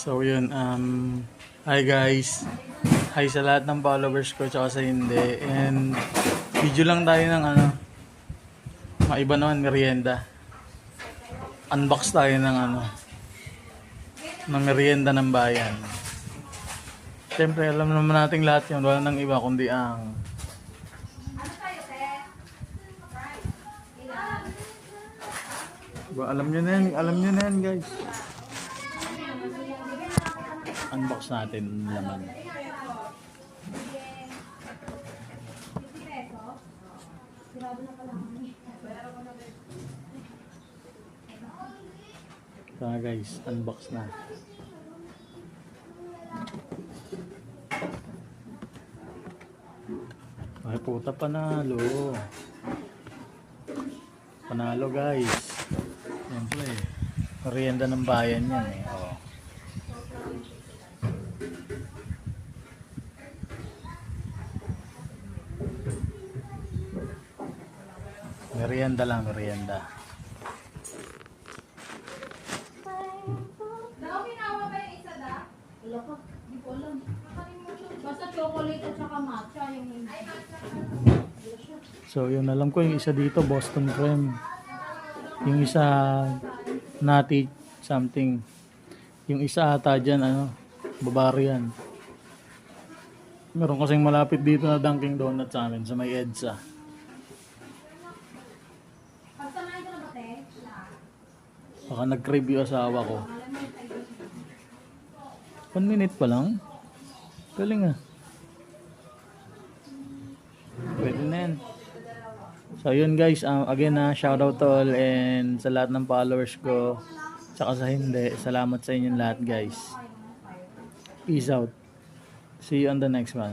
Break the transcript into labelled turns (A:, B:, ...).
A: So yun, hi guys. Hi sa lahat ng followers ko tsaka sa hindi. And video lang tayo ng maiba naman merienda. Unbox tayo ng ng merienda ng bayan. Siyempre alam naman nating lahat yun. Wala nang iba kundi ang alam nyo na yan guys. Unbox natin ang laman. So guys, unbox na. Ay puta, panalo. Panalo guys. Siyempre, merienda ng bayan yan eh. Oh. Merienda lang, merienda.
B: Naminawa ba yung isa da? Wala pa, hindi ko alam. Basta chocolate at saka matcha yung hindi.
A: So yun, alam ko yung isa dito, Boston cream. Yung isa, nutty something. Yung isa ata dyan, Bavarian. Meron kasing malapit dito na Dunkin Donuts sa amin, sa may EDSA.
B: Pagsamahin ko na ba, te?
A: Baka nag-crave yung asawa ko. 1 minute pa lang. Galing ah. Pwede na yan. So yun guys, again shoutout to all and sa lahat ng followers ko. Tsaka sa hindi. Salamat sa inyong lahat guys. Peace out. See you on the next one.